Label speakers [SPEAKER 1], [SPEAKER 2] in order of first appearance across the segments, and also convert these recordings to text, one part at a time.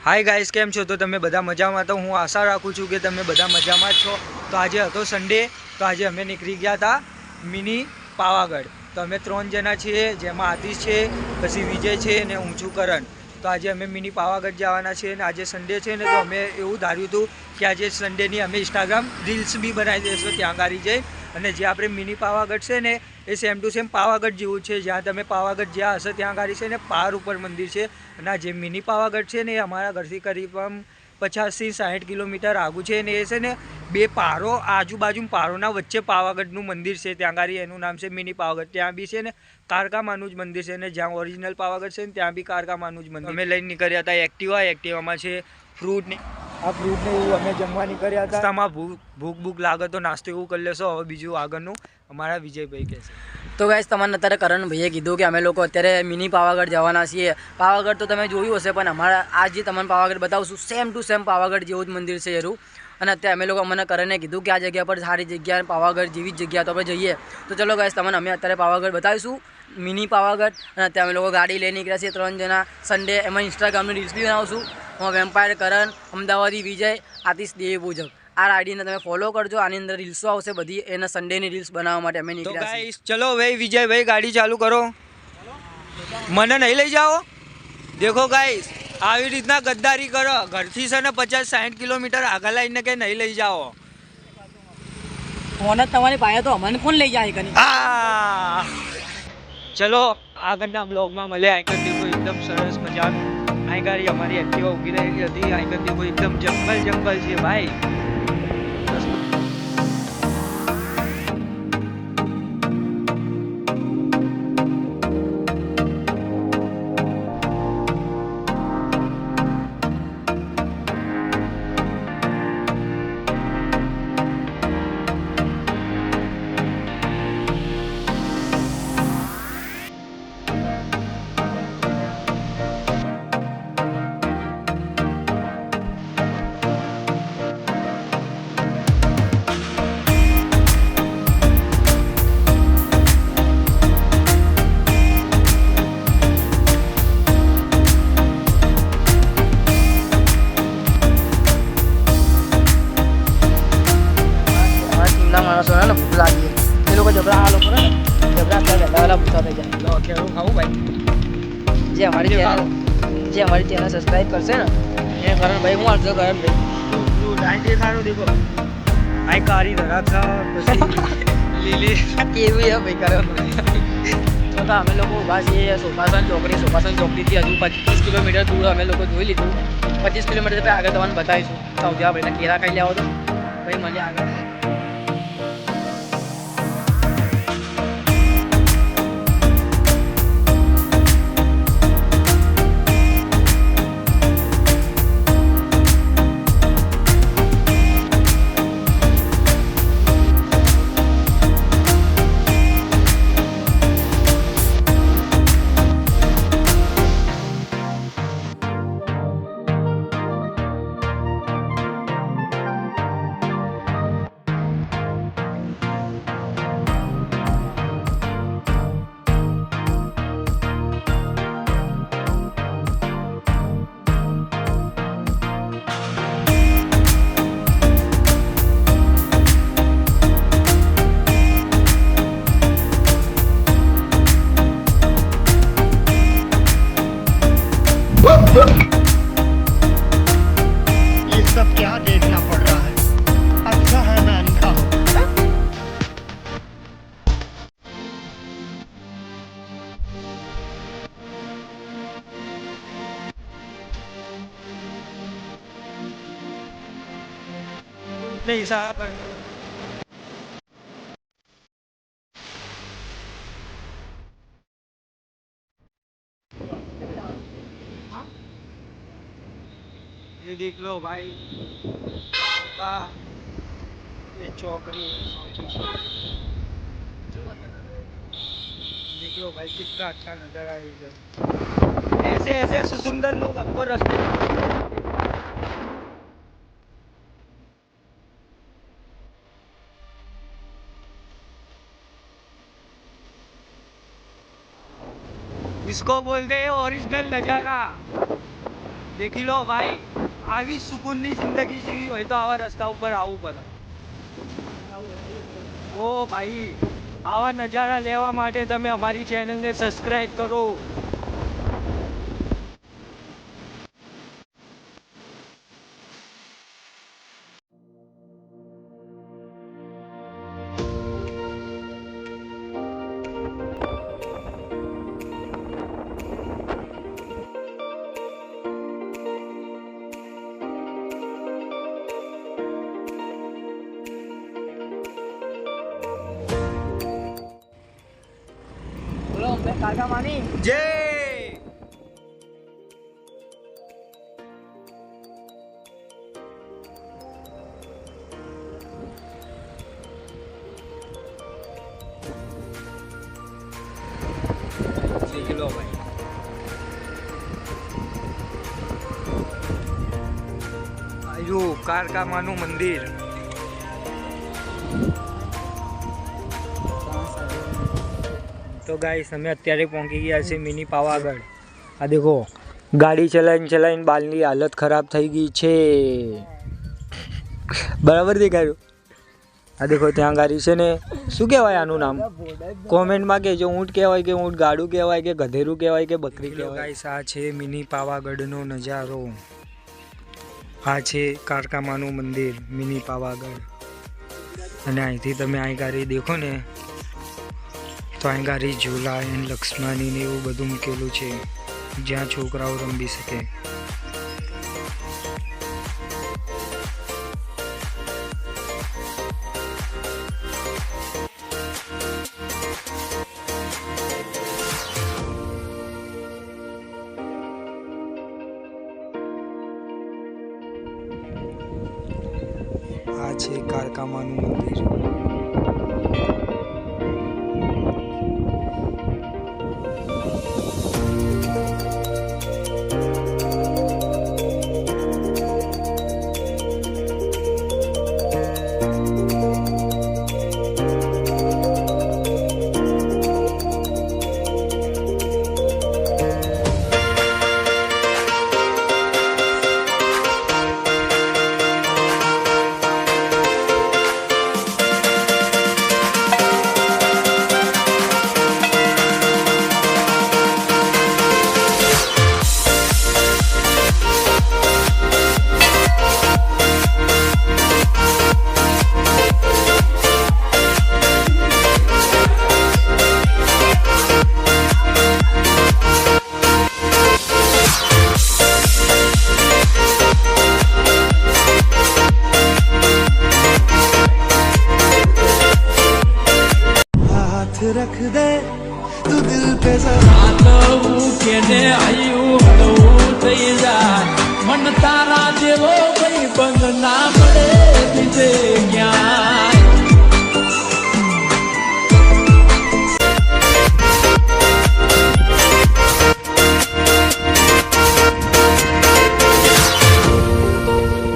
[SPEAKER 1] Hi guys, केम छो? तो तमे बधा मजामां? तो हूँ आशा राखूँ छूँ कि तमे बधा मजामां छो। तो आज हतो संडे, तो आज अमे निकली गया था मिनी पावागढ़। तो अमे 3 जना छीए, जेमां आतिश छे, पछी विजय छे ने ऊंचू करण। तो आज अमे मिनी पावागढ़ जवाना छे ने आज संडे छे ने तो अमे एवुं धार्युं हतुं कि आज संडेनी अमे इंस्टाग्राम रील्स बी बनावी देशुं त्यां गाड़ी जई। અને જે આપણે મિની પાવાગઢ છે ને એ સેમ ટુ સેમ પાવાગઢ જેવું છે। જ્યાં તમે પાવાગઢ જ્યાં હશે ત્યાં ગાડી છે ને પહાડ ઉપર મંદિર છે। અને જે મિની પાવાગઢ છે ને એ અમારા ઘરથી કરીબ 50 થી 60 કિલોમીટર આગું છે ને એ છે ને બે પહાડો આજુબાજુ પહાડોના વચ્ચે પાવાગઢનું મંદિર છે। ત્યાં ગાડી એનું નામ છે મિની પાવાગઢ। ત્યાં બી છે ને કારકામાનું જ મંદિર છે ને જ્યાં ઓરિજિનલ પાવાગઢ છે ને ત્યાં બી કારકામાનું જ મંદિર। અમે લઈને નીકળ્યા હતા એક્ટિવામાં છે ફ્રૂટ ને આ ફ્રૂટ ને એવું અમે જમવા નીકળ્યા હતા। રસ્તામાં ભૂખ લાગે તો નાસ્તો એવું કરી લેશો। હવે બીજું આગળનું અમારા વિજયભાઈ કહેશે।
[SPEAKER 2] तो गाइस तमने अत्यारे करण भाईए कीधुं कि अमे लोग अत्यारे मिनी पावागढ़ जवाना छीए। पावागढ़ तो तमे जोयुं हशे पण अमारा आज जे तमने पावागढ़ बतावशुं सेम टू सेम पावागढ़ जेवुं ज मंदिर छे एरुं। અને અત્યારે અમે લોકો મને કરણે કીધું કે આ જગ્યા પર સારી જગ્યા પાવાગઢ જેવી જ જગ્યા તો આપણે જઈએ। તો ચલો ગાઈસ તમને અમે અત્યારે પાવાગઢ બતાવીશું મિની પાવાગઢ। અને અત્યારે અમે લોકો ગાડી લઈને નીકળ્યા છીએ 3 જણા। સન્ડે એમાં ઇન્સ્ટાગ્રામની રીલ્સ બી બનાવશું। હું વેમ્પાયર કરણ, અમદાવાદી વિજય, આતિશ દેવી પૂજક આ આઈડીને તમે ફોલો કરજો। આની અંદર રીલ્સો આવશે બધી એને સન્ડેની રીલ્સ બનાવવા માટે અમે નીકળ્યા છીએ।
[SPEAKER 1] તો ગાઈસ ચલો ભાઈ વિજયભાઈ ગાડી ચાલુ કરો। મને નહીં લઈ જાઓ। देखो गाइस આવી રીતના ગદ્દારી કરો। ઘરથી છે ને 50-60 કિલોમીટર આગળ લઈને કે નહીં લઈ જાઓ।
[SPEAKER 2] ફોન જ તમારી પાસે તો અમને કોણ લઈ જાય કની।
[SPEAKER 1] ચલો આગળના બ્લોગમાં મળે। આગળ देखो एकदम સરસ મજા। આ ગાડી અમારી એક્ટિવા ઊભી રહેલી હતી। આગળ देखो एकदम જંગલ છે ભાઈ।
[SPEAKER 2] भूख लागी ये लोग जबरा आ लोग ना जबरा क्या कहता वाला भूखा થઈ જાય।
[SPEAKER 1] લો કેવું ખાવું ભાઈ?
[SPEAKER 2] જે हमारी चैनल सब्सक्राइब करશે ને એ કરણ ભાઈ હું આજો કરણ ભાઈ
[SPEAKER 1] ડાઈ દેખાડો देखो આઈ કારી ધરાકા પછી લીલી
[SPEAKER 2] કેવી હે ભાઈ કરણ। તો અમે લોકો ઉભા છીએ સોપાસન ચોકડીથી હજુ 25 કિલોમીટર દૂર અમે લોકો જોઈ લીધું। 25 કિલોમીટર પછી આગળ તમને બતાવીશું। સૌથી આપણે કેરા ખાઈ લેવો તો ભાઈ મને આગળ
[SPEAKER 3] ये सब क्या देखना पड़ रहा है? अच्छा है मैं अंधा हूँ।
[SPEAKER 1] नहीं साहब ये देख लो भाई ये चौकड़ी देख लो भाई कितना अच्छा नज़ारा है इधर। ऐसे ऐसे सुंदर लोग हमको रास्ते इसको बोलते हैं ओरिजिनल नज़ारा। દેખી લો ભાઈ, આવી સુકૂનની જિંદગી જીવી હોય તો આવા રસ્તા ઉપર આવવું પડે. ઓ ભાઈ, આવા નજારા લેવા માટે તમે અમારી ચેનલને સબસ્ક્રાઇબ કરો.
[SPEAKER 2] બોલો કાકા માની
[SPEAKER 1] જય. દેખી લો ભાઈ, આયુ કારકામાનું મંદિર. તો ગાઈસ અમે અત્યારે પહોંચી ગયા છે મિની પાવાગઢ. આ દેખો, ગાડી ચલાવીને બાલની હાલત ખરાબ થઈ ગઈ છે. બરાબર દેખાયું? આ દેખો ત્યાં ગાડી છે ને, શું કહેવાય આનું નામ? કોમેન્ટમાં કહેજો. ઊંટ કહેવાય કે ઊંટ ગાડું કહેવાય કે ગધેરું કહેવાય કે બકરી કહેવાય. ગાઈસ આ છે મિની પાવાગઢનો નજારો. આ છે કારકામાનું મંદિર મિની પાવાગઢ. અને અહીંથી તમે અહીં ગાડી દેખો ને તો અહીં ગાડી ઝૂલા અને લક્ષ્મણી ને એવું બધું મૂકેલું છે જ્યાં છોકરાઓ રમી શકે. આ છે કારકામાનું મંદિર.
[SPEAKER 4] रख दे तू दिल पे केने आयु हळू થઈ જાય મન તારા જેવો કઈ બંધ ના મળે બીજે ક્યાંય.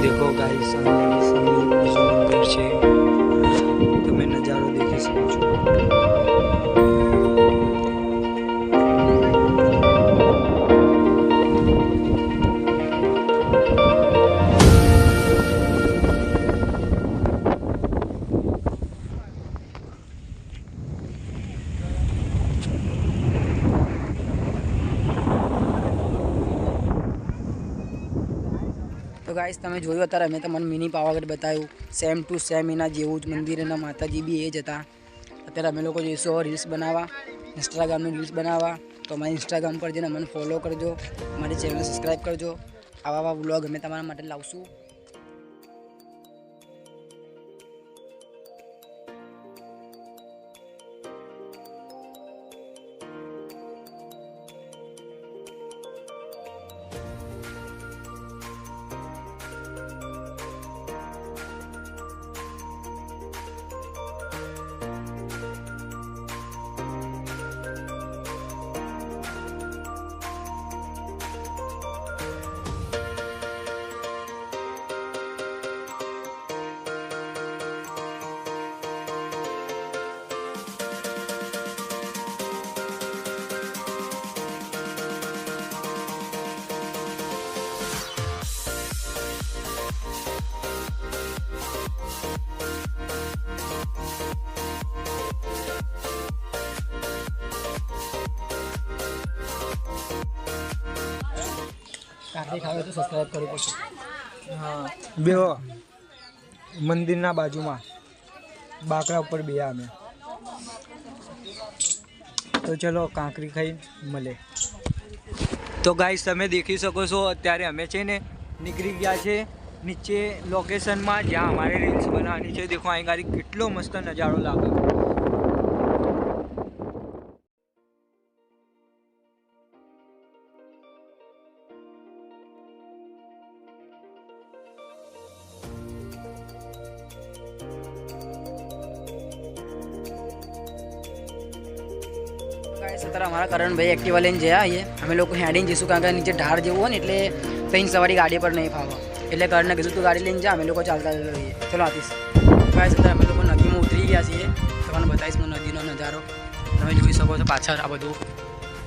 [SPEAKER 1] देखो गाइस, બીજું મંદિર છે, તમે નજારો દેખી શકો છો.
[SPEAKER 2] તો ગાઈસ તમે જોયું અત્યારે મેં તમને મિની પાવાગઢ બતાવ્યું. સેમ ટુ સેમ એના જેવું જ મંદિર, એના માતાજી બી એ જ હતા. અત્યારે અમે લોકો જઈશું રીલ્સ બનાવવા, ઇન્સ્ટાગ્રામની રીલ્સ બનાવવા. તો અમારી ઇન્સ્ટાગ્રામ પર જઈને મને ફોલો કરજો, મારી ચેનલ સબસ્ક્રાઈબ કરજો. આવા વ્લોગ અમે તમારા માટે લાવશું. કાકડી ખાવે તો સબસ્ક્રાઈબ કરવું પડશે.
[SPEAKER 1] હા બેહો મંદિરના બાજુમાં બાકડા ઉપર બે અમે. તો ચલો કાંકરી ખાઈ મળે. તો ગાઈસ તમે દેખી શકો છો અત્યારે અમે છે ને નીકળી ગયા છે નીચે લોકેશનમાં જ્યાં અમારે રીલ્સ બનાવવાની છે. દેખો અહીં ગાડી કેટલો મસ્ત નજારો લાગે.
[SPEAKER 2] ગાઈસ અત્યારે અમારા કરણભાઈ એક્ટિવા લઈને જયા આવીએ. અમે લોકો હેડીને જઈશું કારણ કે નીચે ઢાળ જેવું હોય ને એટલે કંઈ સવારી ગાડી પર નહીં ફાવે. એટલે કરણને કીધું તું ગાડી લઈને જા, અમે લોકો ચાલતા રહીએ. ચલો આતીશ. ગાઈસ અત્યારે અમે લોકો નદીમાં ઉતરી ગયા છીએ. તમને બતાવીશ હું નદીનો નજારો. તમે જોઈ શકો છો પાછળ આ બધું.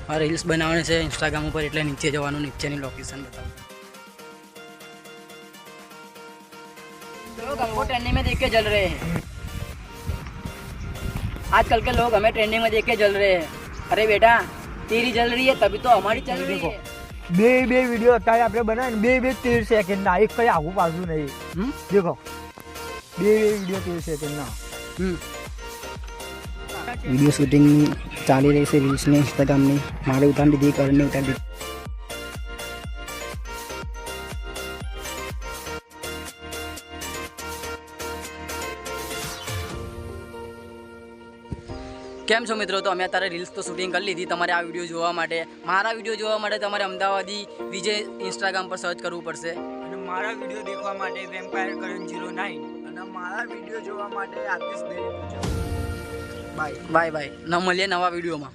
[SPEAKER 2] આ રીલ્સ બનાવવાની છે ઇન્સ્ટાગ્રામ ઉપર એટલે નીચે જવાનું, નીચેની લોકેશન બતાવું. लोग हमको ट्रेंडिंग में देख के जल रहे हैं. आजकल के लोग हमें ट्रेंडिंग में देख के जल रहे हैं. अरे बेटा तेरी जल रही है तभी तो हमारी चल रही है.
[SPEAKER 1] બે વિડીયો અત્યારે આપણે બનાવે ને બે 13 સેકન્ડના, એક કઈ આવું પાછું નહીં. દેખો બે વિડીયો 13 સેકન્ડના.
[SPEAKER 2] वीडियो शूटिंग चाली रही से रील्स ने इंस्टाग्राम ने मारे उतार दी करने उतार दी. કેમ છો મિત્રો? તો અમે અત્યારે રીલ્સ તો શૂટિંગ કરી લીધી. તમારે આ વિડીયો જોવા માટે, મારા વિડીયો જોવા માટે તમારે અમદાવાદી વિજય ઇન્સ્ટાગ્રામ પર સર્ચ કરવું પડશે.
[SPEAKER 1] અને મારા વિડીયો દેખવા માટે વેમ્પાયર કરણ 09 અને મારા વિડીયો જોવા માટે આતિશ દેવી. Bye
[SPEAKER 2] bye bye. ન મળીએ નવા વિડીયોમાં.